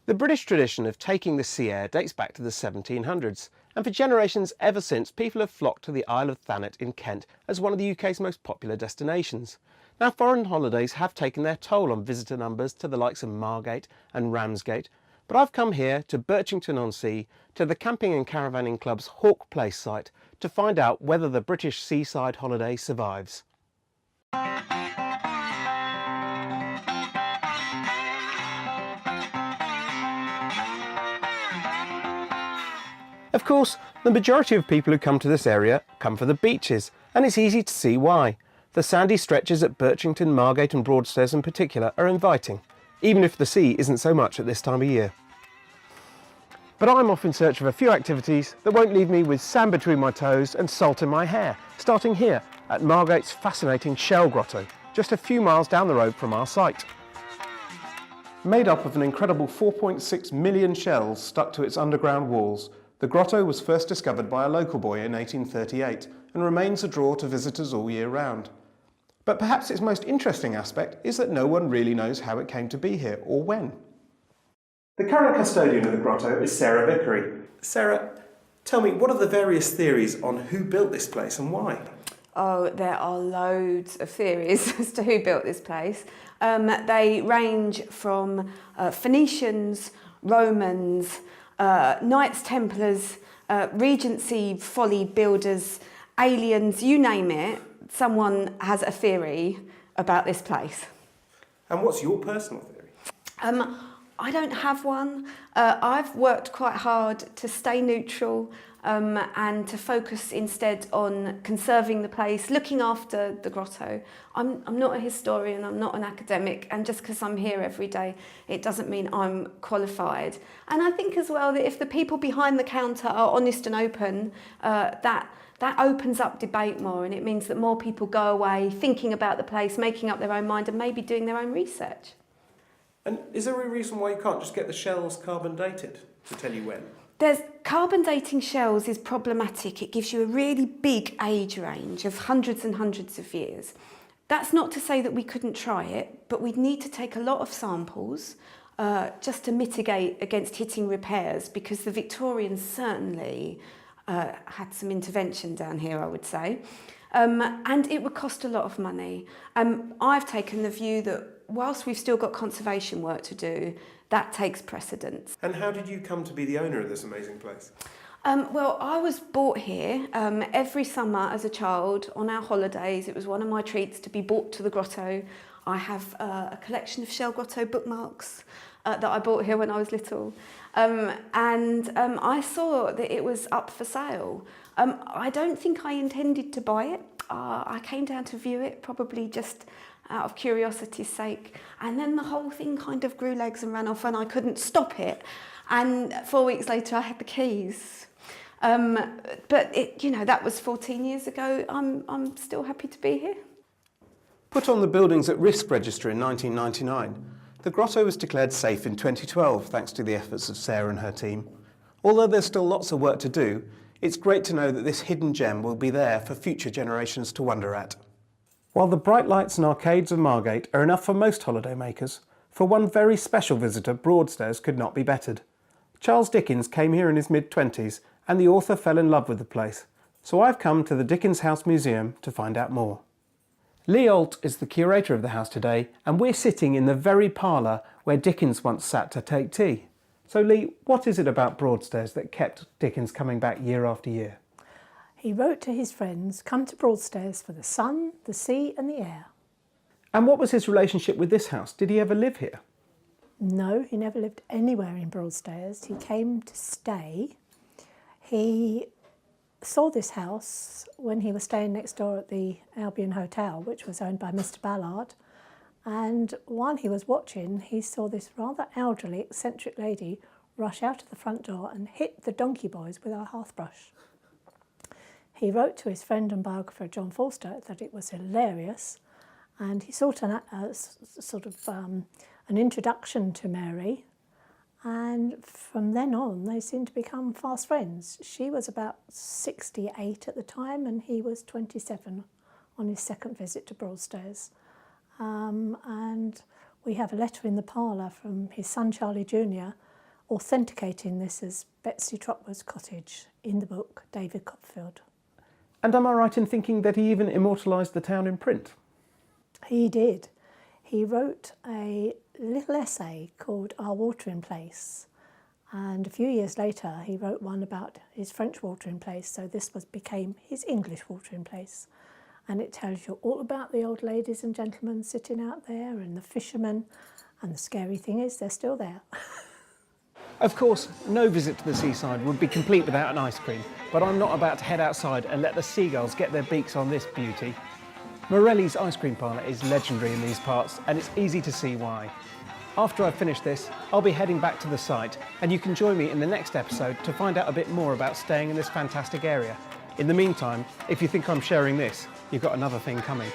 The British tradition of taking the sea air dates back to the 1700s, and for generations ever since, people have flocked to the Isle of Thanet in Kent as one of the UK's most popular destinations. Now, foreign holidays have taken their toll on visitor numbers to the likes of Margate and Ramsgate, but I've come here to Birchington-on-Sea, to the Camping and Caravanning Club's Hawke Place site, to find out whether the British seaside holiday survives. Of course, the majority of people who come to this area come for the beaches, and it's easy to see why. The sandy stretches at Birchington, Margate and Broadstairs in particular are inviting, even if the sea isn't so much at this time of year. But I'm off in search of a few activities that won't leave me with sand between my toes and salt in my hair, starting here at Margate's fascinating shell grotto, just a few miles down the road from our site. Made up of an incredible 4.6 million shells stuck to its underground walls, the grotto was first discovered by a local boy in 1838 and remains a draw to visitors all year round. But perhaps its most interesting aspect is that no one really knows how it came to be here or when. The current custodian of the grotto is Sarah Vickery. Sarah, tell me, what are the various theories on who built this place and why? Oh, there are loads of theories as to who built this place. They range from Phoenicians, Romans, Knights Templars, Regency folly builders, aliens, you name it, someone has a theory about this place. And what's your personal theory? I don't have one. I've worked quite hard to stay neutral and to focus instead on conserving the place, looking after the grotto. I'm not a historian, I'm not an academic, and just because I'm here every day, it doesn't mean I'm qualified. And I think as well that if the people behind the counter are honest and open, that opens up debate more, and it means that more people go away thinking about the place, making up their own mind and maybe doing their own research. And is there a reason why you can't just get the shells carbon dated to tell you when? Carbon dating shells is problematic. It gives you a really big age range of hundreds and hundreds of years. That's not to say that we couldn't try it, but we'd need to take a lot of samples just to mitigate against hitting repairs, because the Victorians certainly had some intervention down here, I would say. And it would cost a lot of money. I've taken the view that whilst we've still got conservation work to do, that takes precedence. And how did you come to be the owner of this amazing place? Well, I was brought here every summer as a child on our holidays. It was one of my treats to be brought to the grotto. I have a collection of shell grotto bookmarks that I bought here when I was little. I saw that it was up for sale. I don't think I intended to buy it. I came down to view it, probably just out of curiosity's sake. And then the whole thing kind of grew legs and ran off, and I couldn't stop it. And 4 weeks later, I had the keys. But that was 14 years ago. I'm still happy to be here. Put on the Buildings at Risk register in 1999, the grotto was declared safe in 2012 thanks to the efforts of Sarah and her team. Although there's still lots of work to do, it's great to know that this hidden gem will be there for future generations to wonder at. While the bright lights and arcades of Margate are enough for most holidaymakers, for one very special visitor, Broadstairs could not be bettered. Charles Dickens came here in his mid-20s, and the author fell in love with the place. So I've come to the Dickens House Museum to find out more. Lee Alt is the curator of the house today, and we're sitting in the very parlour where Dickens once sat to take tea. So Lee, what is it about Broadstairs that kept Dickens coming back year after year? He wrote to his friends, "Come to Broadstairs for the sun, the sea and the air." And what was his relationship with this house? Did he ever live here? No, he never lived anywhere in Broadstairs. He came to stay. He saw this house when he was staying next door at the Albion Hotel, which was owned by Mr. Ballard. And while he was watching, he saw this rather elderly, eccentric lady rush out of the front door and hit the donkey boys with her hearthbrush. He wrote to his friend and biographer John Forster that it was hilarious, and he sought an introduction to Mary, and from then on they seemed to become fast friends. She was about 68 at the time, and he was 27 on his second visit to Broadstairs. And we have a letter in the parlour from his son Charlie Jr. authenticating this as Betsy Trotwood's cottage in the book David Copperfield. And am I right in thinking that he even immortalised the town in print? He did. He wrote a little essay called Our Watering Place, and a few years later he wrote one about his French watering place, so this became his English watering place. And it tells you all about the old ladies and gentlemen sitting out there and the fishermen, and the scary thing is they're still there. Of course, no visit to the seaside would be complete without an ice cream, but I'm not about to head outside and let the seagulls get their beaks on this beauty. Morelli's ice cream parlour is legendary in these parts, and it's easy to see why. After I've finished this, I'll be heading back to the site, and you can join me in the next episode to find out a bit more about staying in this fantastic area. In the meantime, if you think I'm sharing this, you've got another thing coming.